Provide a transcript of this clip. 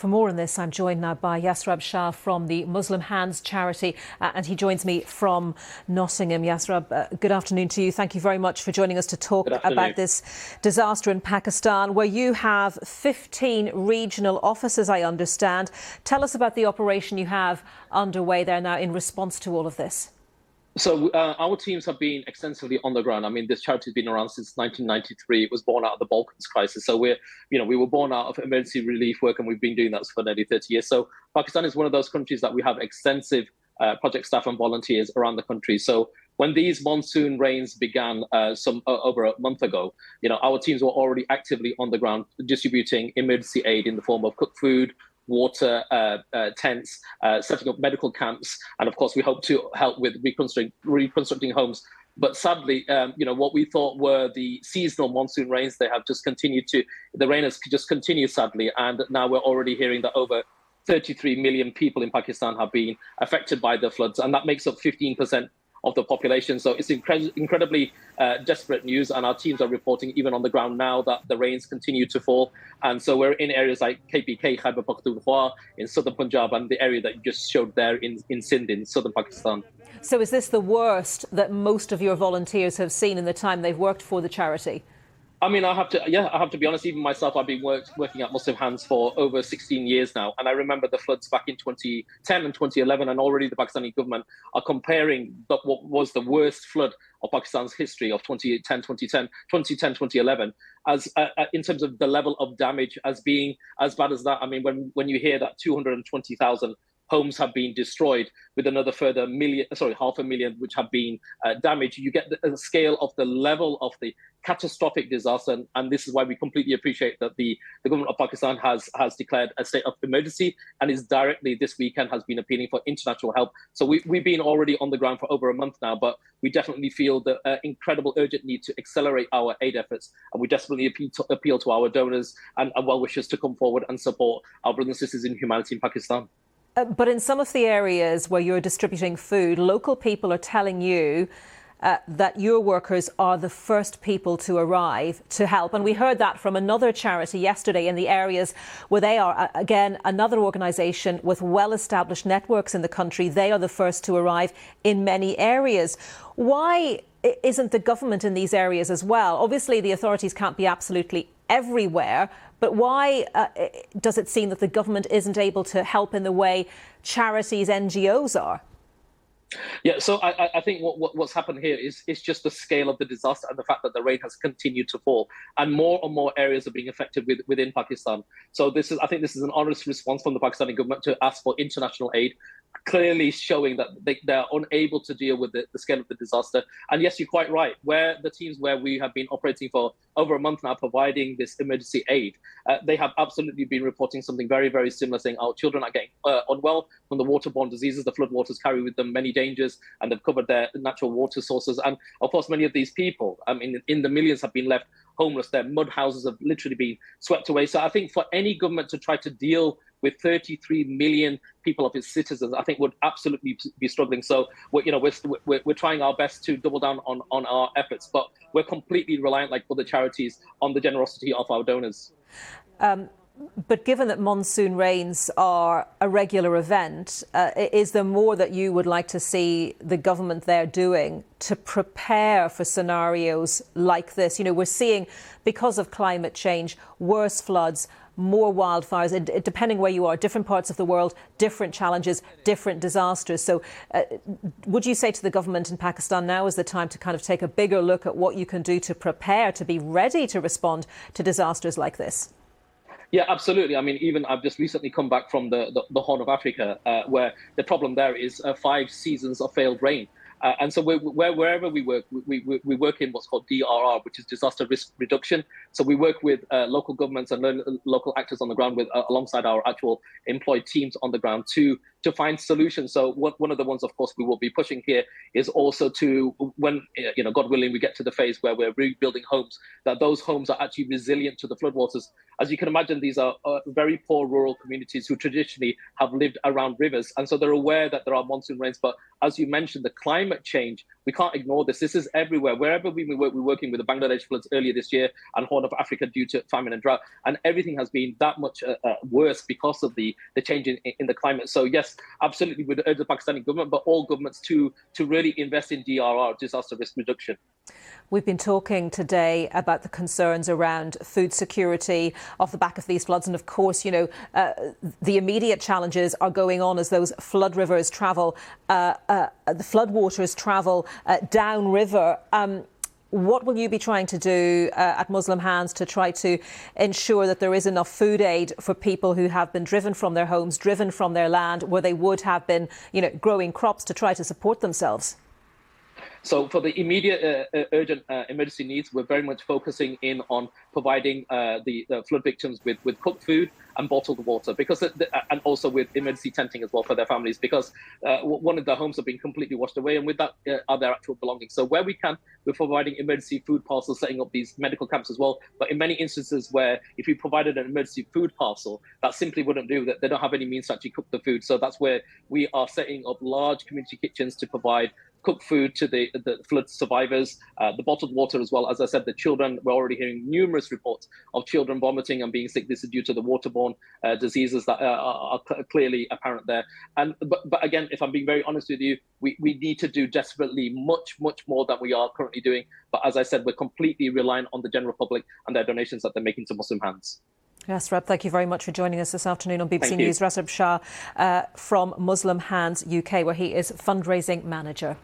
For more on this, I'm joined now by Yasrab Shah from the Muslim Hands charity, and he joins me from Nottingham. Yasrab, good afternoon to you. Thank you very much for joining us to talk about this disaster in Pakistan, where you have 15 regional offices, I understand. Tell us about the operation you have underway there now in response to all of this. So our teams have been extensively on the ground. I mean, this charity has been around since 1993. It was born out of the Balkans crisis. So we were born out of emergency relief work, and we've been doing that for nearly 30 years. So Pakistan is one of those countries that we have extensive project staff and volunteers around the country. So when these monsoon rains began over a month ago, our teams were already actively on the ground distributing emergency aid in the form of cooked food, water, tents, setting up medical camps, and of course we hope to help with reconstructing homes. But sadly, what we thought were the seasonal monsoon rains, the rain has just continued sadly, and now we're already hearing that over 33 million people in Pakistan have been affected by the floods, and that makes up 15% of the population. So it's incredibly desperate news, and our teams are reporting even on the ground now that the rains continue to fall. And so we're in areas like KPK, Khyber Pakhtunkhwa, in southern Punjab, and the area that you just showed there in Sindh, in southern Pakistan. So is this the worst that most of your volunteers have seen in the time they've worked for the charity? I mean, I have to be honest, even myself, I've been working at Muslim Hands for over 16 years now. And I remember the floods back in 2010 and 2011, and already the Pakistani government are comparing what was the worst flood of Pakistan's history of 2010-2011 as in terms of the level of damage as being as bad as that. I mean, when you hear that 220,000 homes have been destroyed, with another further half a million which have been damaged, you get the scale of the level of the catastrophic disaster. And this is why we completely appreciate that the government of Pakistan has declared a state of emergency, and is directly this weekend has been appealing for international help. So we've been already on the ground for over a month now, but we definitely feel the incredible urgent need to accelerate our aid efforts, and we desperately appeal to our donors and well-wishers to come forward and support our brothers and sisters in humanity in Pakistan. But in some of the areas where you're distributing food, local people are telling you that your workers are the first people to arrive to help. And we heard that from another charity yesterday in the areas where they are, again, another organisation with well-established networks in the country. They are the first to arrive in many areas. Why isn't the government in these areas as well? Obviously, the authorities can't be absolutely everywhere, but why does it seem that the government isn't able to help in the way charities, NGOs are? Yeah, so I think what's happened here is just the scale of the disaster and the fact that the rain has continued to fall, and more areas are being affected within Pakistan. So I think this is an honest response from the Pakistani government to ask for international aid, clearly showing that they're unable to deal with the scale of the disaster. And yes, you're quite right. Where the teams where we have been operating for over a month now, providing this emergency aid, they have absolutely been reporting something very, very similar, saying our children are getting unwell from the waterborne diseases. The floodwaters carry with them many dangers, and they've covered their natural water sources. And of course, many of these people, I mean, in the millions, have been left homeless. Their mud houses have literally been swept away. So I think for any government to try to deal with 33 million people of its citizens, I think would absolutely be struggling. So we're trying our best to double down on our efforts, but we're completely reliant, like other charities, on the generosity of our donors. But given that monsoon rains are a regular event, is there more that you would like to see the government there doing to prepare for scenarios like this? We're seeing, because of climate change, worse floods, more wildfires, and depending where you are, different parts of the world, different challenges, different disasters. So would you say to the government in Pakistan now is the time to kind of take a bigger look at what you can do to prepare to be ready to respond to disasters like this? Yeah, absolutely. I mean, even I've just recently come back from the Horn of Africa, where the problem there is 5 seasons of failed rain. And so wherever we work, we work in what's called DRR, which is disaster risk reduction. So we work with local governments and local actors on the ground alongside our actual employed teams on the ground to find solutions. So one of the ones, of course, we will be pushing here is also to, when, God willing, we get to the phase where we're rebuilding homes, that those homes are actually resilient to the floodwaters. As you can imagine, these are very poor rural communities who traditionally have lived around rivers. And so they're aware that there are monsoon rains. But as you mentioned, the climate change we can't ignore this. This is everywhere. Wherever we work, we're working with the Bangladesh floods earlier this year and Horn of Africa due to famine and drought. And everything has been that much worse because of the change in the climate. So yes, absolutely, we'd urge the Pakistani government, but all governments to really invest in DRR, disaster risk reduction. We've been talking today about the concerns around food security off the back of these floods. And of course, the immediate challenges are going on as those flood rivers travel, the flood waters travel downriver. What will you be trying to do at Muslim Hands to try to ensure that there is enough food aid for people who have been driven from their homes, driven from their land, where they would have been, growing crops to try to support themselves? So for the immediate urgent emergency needs, we're very much focusing in on providing the flood victims with cooked food and bottled water, because and also with emergency tenting as well for their families, because one of their homes have been completely washed away, and with that are their actual belongings. So where we can, we're providing emergency food parcels, setting up these medical camps as well. But in many instances where if we provided an emergency food parcel, that simply wouldn't do, that they don't have any means to actually cook the food. So that's where we are setting up large community kitchens to provide cooked food to the flood survivors, the bottled water as well. As I said, the children, we're already hearing numerous reports of children vomiting and being sick. This is due to the waterborne diseases that are clearly apparent there. But again, if I'm being very honest with you, we need to do desperately much more than we are currently doing. But as I said, we're completely reliant on the general public and their donations that they're making to Muslim Hands. Yes, Reb, thank you very much for joining us this afternoon on BBC News. Rasib Shah from Muslim Hands UK, where he is fundraising manager.